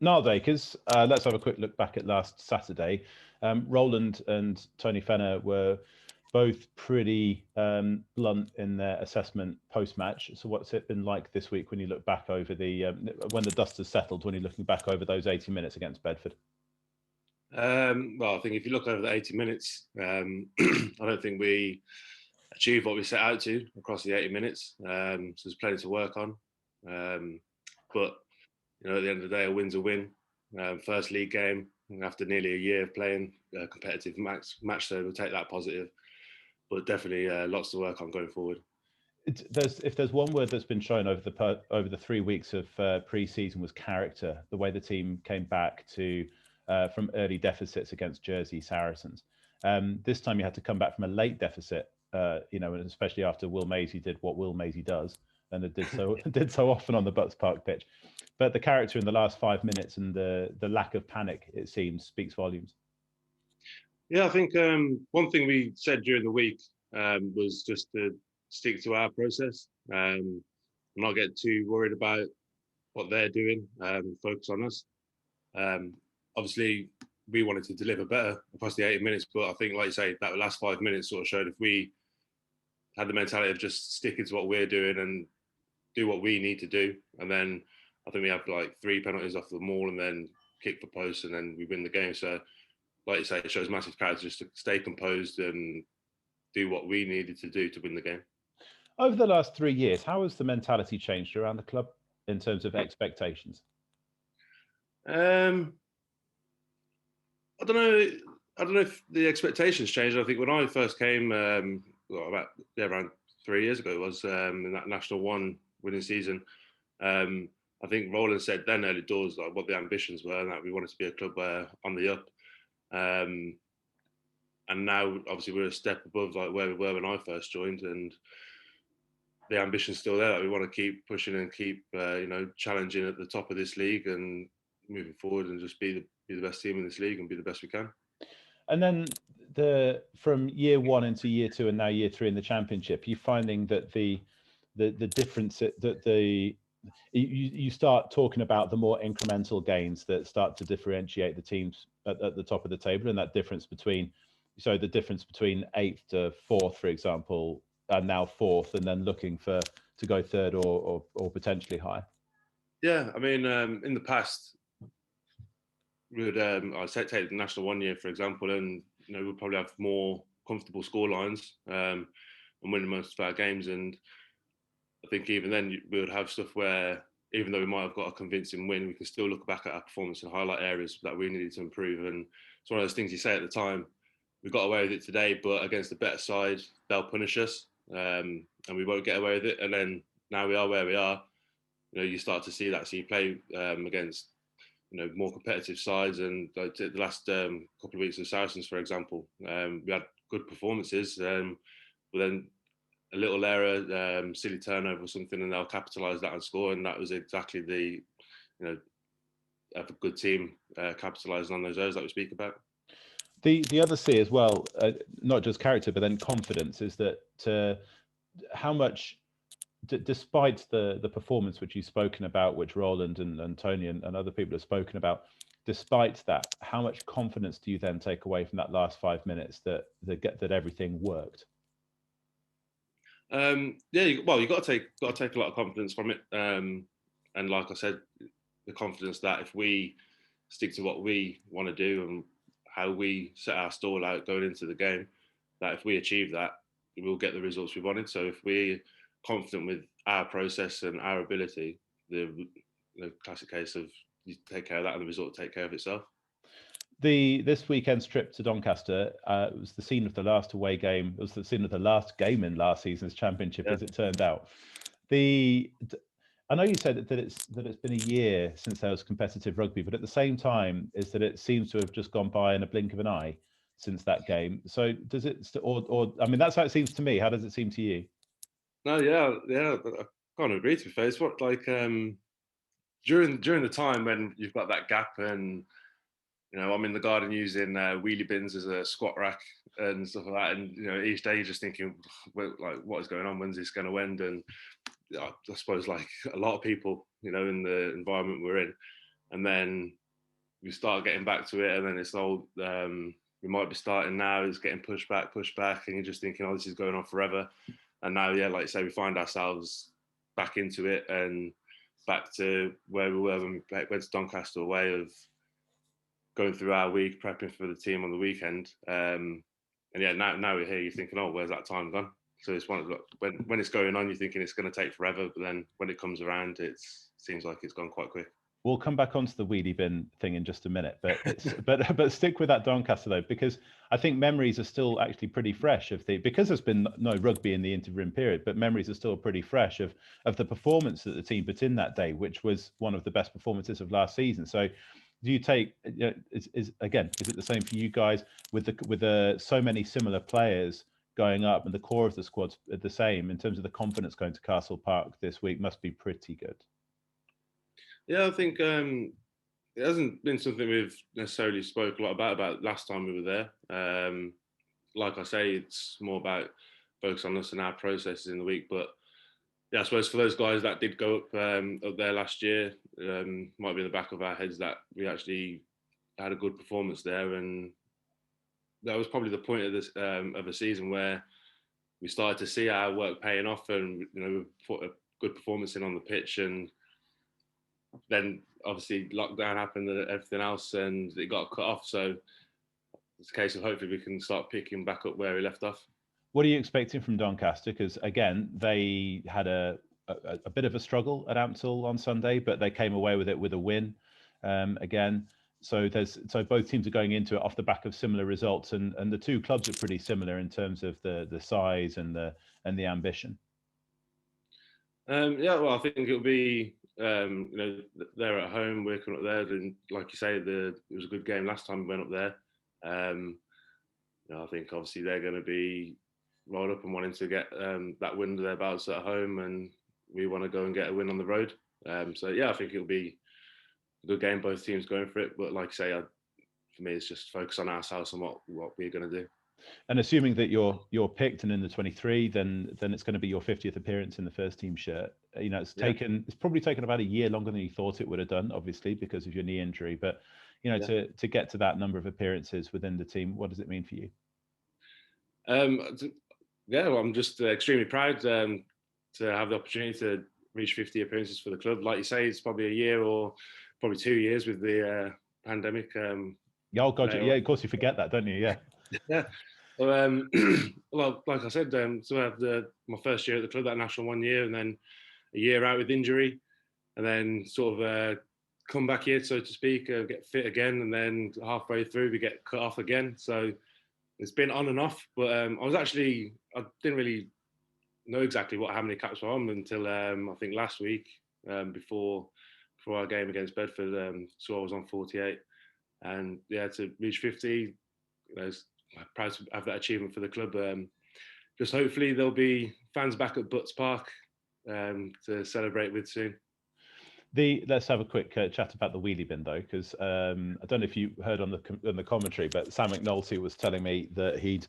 Nile Dacres, let's have a quick look back at last Saturday. Roland and Tony Fenner were both pretty blunt in their assessment post-match. So what's it been like this week when you look back over when the dust has settled, when you're looking back over those 80 minutes against Bedford? Well, I think if you look over the 80 minutes, I don't think we achieved what we set out to across the 80 minutes. So there's plenty to work on. But at the end of the day, a win's a win. First league game after nearly a year of playing a competitive match, so we'll take that positive. But definitely lots to work on going forward. If there's one word that's been shown over the 3 weeks of pre-season was character. The way the team came back from early deficits against Jersey Saracens. This time you had to come back from a late deficit, and especially after Will Maisie did what Will Maisie does, and it did so often on the Butts Park pitch. But the character in the last 5 minutes and the lack of panic, it seems, speaks volumes. Yeah, I think one thing we said during the week was just to stick to our process, not get too worried about what they're doing, focus on us. Obviously, we wanted to deliver better across the 80 minutes, but I think, like you say, that last 5 minutes sort of showed if we had the mentality of just sticking to what we're doing and do what we need to do, and then I think we have like 3 penalties off the maul and then kick for posts, and then we win the game. So, like you say, it shows massive character just to stay composed and do what we needed to do to win the game. Over the last 3 years, how has the mentality changed around the club in terms of expectations? I don't know. I don't know if the expectations changed. I think when I first came, around 3 years ago, it was in that National One winning season. I think Roland said then early doors like what the ambitions were, and that we wanted to be a club on the up. And now, obviously, we're a step above like where we were when I first joined, and the ambition's still there. Like, we want to keep pushing and keep challenging at the top of this league and moving forward, and just be the best team in this league and be the best we can. And then from year 1 into year 2 and now year 3 in the Championship, you're finding that the difference that you start talking about the more incremental gains that start to differentiate the teams at the top of the table, and that difference between the difference between 8th to 4th, for example, and now 4th, and then looking to go 3rd or potentially higher. Yeah, I mean, in the past, we would I'd say take the National One year, for example, and we'd probably have more comfortable score lines and winning most of our games. And I think even then we would have stuff where, even though we might have got a convincing win, we can still look back at our performance and highlight areas that we needed to improve. And it's one of those things you say at the time, we got away with it today, but against the better side, they'll punish us, and we won't get away with it. And then now we are where we are. You start to see that. So you play against more competitive sides, and like the last couple of weeks of Saracens, for example, we had good performances, but then a little error, silly turnover or something, and they'll capitalise that and score. And that was exactly have a good team capitalising on those errors that we speak about. The other C as well, not just character, but then confidence, is that how much, despite the performance which you've spoken about, which Roland and Tony and other people have spoken about, despite that, how much confidence do you then take away from that last 5 minutes that everything worked? You got to take a lot of confidence from it, and like I said, the confidence that if we stick to what we want to do and how we set our stall out going into the game, that if we achieve that, we'll get the results we wanted. So if we're confident with our process and our ability, the classic case of you take care of that and the result will take care of itself. This weekend's trip to Doncaster was the scene of the last away game. It was the scene of the last game in last season's Championship, as it turned out. I know you said that it's been a year since there was competitive rugby, but at the same time, is that it seems to have just gone by in a blink of an eye since that game. So does it, or I mean, that's how it seems to me. How does it seem to you? No, yeah, I can't agree. To be fair, it's what like during the time when you've got that gap, and I'm in the garden using wheelie bins as a squat rack and stuff like that, and each day you're just thinking, like, what is going on? When's this going to end? And I suppose like a lot of people, in the environment we're in, and then we start getting back to it, and then it's all we might be starting now. It's getting pushed back, and you're just thinking, oh, this is going on forever. And now, yeah, like you say, we find ourselves back into it and back to where we were when we went to Doncaster away, of going through our week, prepping for the team on the weekend. And yeah, now we're here, you're thinking, oh, where's that time gone? So it's one of when it's going on, you're thinking it's going to take forever, but then when it comes around, it seems like it's gone quite quick. We'll come back onto the wheelie bin thing in just a minute, but but stick with that Doncaster though, because I think memories are still actually pretty fresh because there's been no rugby in the interim period, but memories are still pretty fresh of the performance that the team put in that day, which was one of the best performances of last season. So do you take, is it the same for you guys with so many similar players going up and the core of the squad's the same in terms of the confidence going to Castle Park this week must be pretty good? Yeah, I think it hasn't been something we've necessarily spoke a lot about last time we were there. Like I say, it's more about focus on us and our processes in the week. But yeah, I suppose for those guys that did go up there last year, might be in the back of our heads that we actually had a good performance there, and that was probably the point of this of a season where we started to see our work paying off, and we put a good performance in on the pitch, and then obviously lockdown happened and everything else, and it got cut off. So it's a case of hopefully we can start picking back up where we left off. What are you expecting from Doncaster? Because again, they had a bit of a struggle at Amstel on Sunday, but they came away with it with a win again. So both teams are going into it off the back of similar results, and the two clubs are pretty similar in terms of the size and the ambition. Yeah, well, I think it'll be they're at home, we're coming up there, and like you say, it was a good game last time we went up there. I think obviously they're going to be rolled up and wanting to get that win under their belts at home, and we want to go and get a win on the road. So yeah, I think it'll be a good game, both teams going for it. But like I say, for me, it's just focus on ourselves and what we're going to do. And assuming that you're picked and in the 23, then it's going to be your 50th appearance in the first team shirt. It's probably taken about a year longer than you thought it would have done, obviously because of your knee injury. But to get to that number of appearances within the team, what does it mean for you? Well, I'm just extremely proud to have the opportunity to reach 50 appearances for the club. Like you say, it's probably a year or probably 2 years with the pandemic. Oh God, yeah, of course you forget that, don't you? Yeah. Yeah. Well, like I said, so I had my first year at the club, that national 1 year, and then a year out with injury, and then sort of come back here, so to speak, get fit again, and then halfway through we get cut off again. So it's been on and off. But I didn't really know exactly how many caps were on until I think last week before our game against Bedford. So I was on 48, and yeah, to reach 50, proud to have that achievement for the club. Just hopefully there'll be fans back at Butts Park to celebrate with soon. Let's have a quick chat about the wheelie bin though, because I don't know if you heard on the commentary, but Sam McNulty was telling me that he'd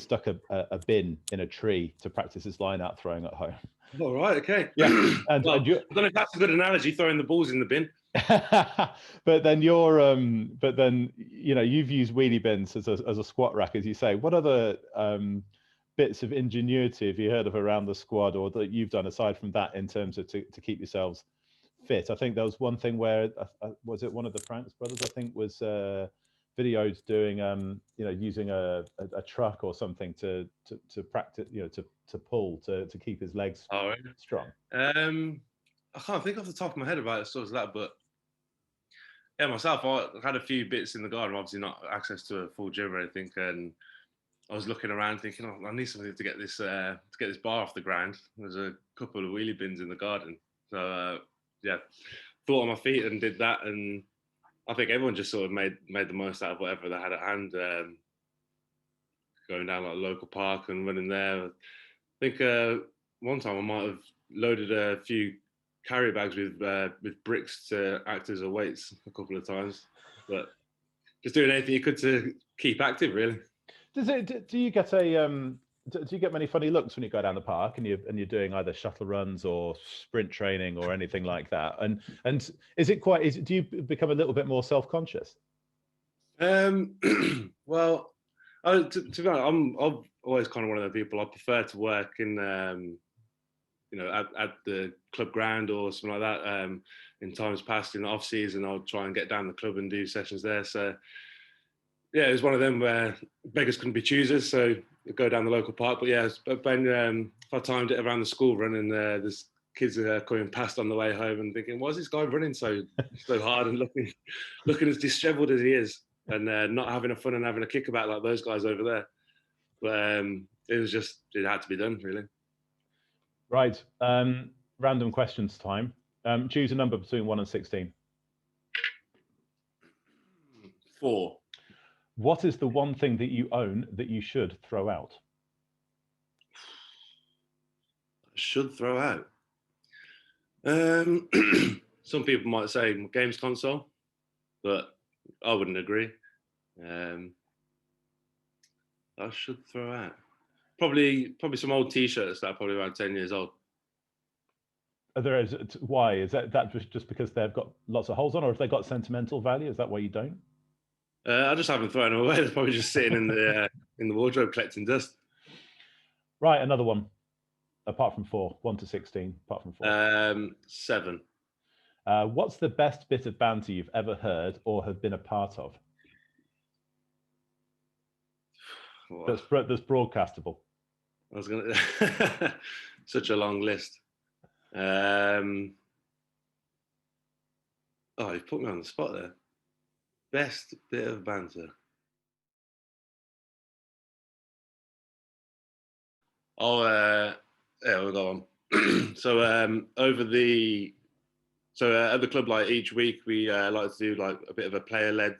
stuck a bin in a tree to practice his line out throwing at home. All right, okay. Yeah, I don't know if that's a good analogy, throwing the balls in the bin. but then you've used wheelie bins as a squat rack, as you say. What other bits of ingenuity have you heard of around the squad, or that you've done aside from that in terms of to keep yourselves fit? I think there was one thing where was it one of the Franks brothers, I think, was videos doing using a truck or something to practice, to pull to keep his legs strong. I can't think off the top of my head about it sort of that, but yeah, myself, I had a few bits in the garden, obviously not access to a full gym or anything, and I was looking around thinking, oh, I need something to get this bar off the ground. There's a couple of wheelie bins in the garden, so yeah, thought on my feet and did that, and I think everyone just sort of made the most out of whatever they had at hand. Going down like a local park and running there. I think one time I might have loaded a few carry bags with bricks to act as weights a couple of times, but just doing anything you could to keep active, really. Do you get a do you get many funny looks when you go down the park and you're doing either shuttle runs or sprint training or anything like that? And is it quite? Do you become a little bit more self-conscious? Well, to be honest, I'm always kind of one of the people. I prefer to work in at the club ground or something like that. In times past, in the off season, I'll try and get down the club and do sessions there. So yeah, it was one of them where beggars couldn't be choosers, so you go down the local park. But yeah, if I timed it around the school run, and there's kids coming past on the way home and thinking, why is this guy running so hard and looking as dishevelled as he is, and not having a fun and having a kick about like those guys over there. But it had to be done, really. Right. Random questions time. Choose a number between 1 and 16. 4. What is the one thing that you own that you should throw out? Should throw out. Some people might say games console, but I wouldn't agree. I should throw out. Probably some old T-shirts that are probably around 10 years old. Why? Is that just because they've got lots of holes on, or have they got sentimental value? Is that why you don't? I just haven't thrown them away. They're probably just sitting in the wardrobe collecting dust. Right, another one. Apart from 4, 1 to 16. Apart from 4. 7. What's the best bit of banter you've ever heard or have been a part of? That's broadcastable. I was gonna such a long list. Oh, you put me on the spot there. Best bit of banter. Yeah, we'll go on. So at the club, like each week, we like to do like a bit of a player-led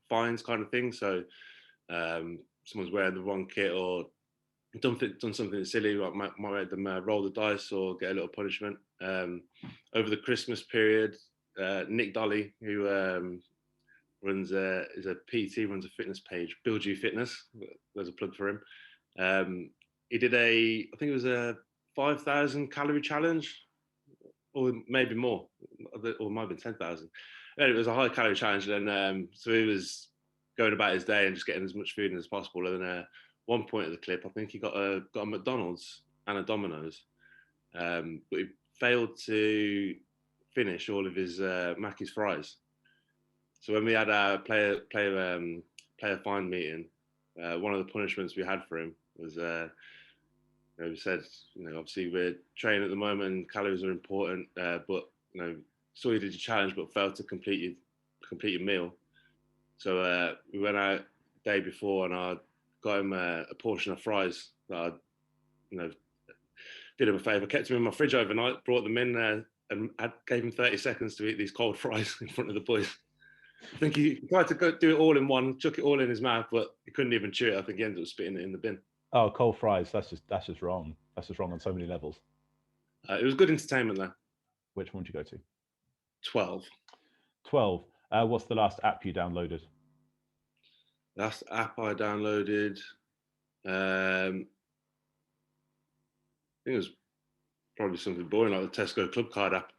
fines kind of thing. So someone's wearing the wrong kit or done something silly, like might make them roll the dice or get a little punishment. Over the Christmas period, Nick Dolly, who is a PT, runs a fitness page, Build You Fitness. There's a plug for him. He did I think it was a 5,000 calorie challenge, or maybe more, or it might have been 10,000. It was a high calorie challenge, and so he was going about his day and just getting as much food in as possible. And then one point of the clip, I think he got a McDonald's and a Domino's, but he failed to finish all of his Mackey's fries. So when we had our player fine meeting, one of the punishments we had for him was, we said, obviously we're training at the moment and calories are important, but saw you did your challenge but failed to complete your meal. So we went out the day before and I got him a portion of fries that I, did him a favour, kept him in my fridge overnight, brought them in, and gave him 30 seconds to eat these cold fries in front of the boys. I think he tried to do it all in one, chuck it all in his mouth, but he couldn't even chew it. I think he ended up spitting it in the bin. Oh, cold fries. That's just wrong. That's just wrong on so many levels. It was good entertainment though. Which one did you go to? 12. 12. What's the last app you downloaded? Last app I downloaded, I think it was probably something boring like the Tesco Club Card app.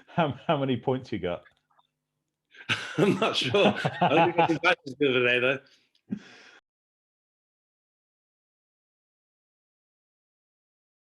How many points you got? I'm not sure. I think I got some badges the other day though.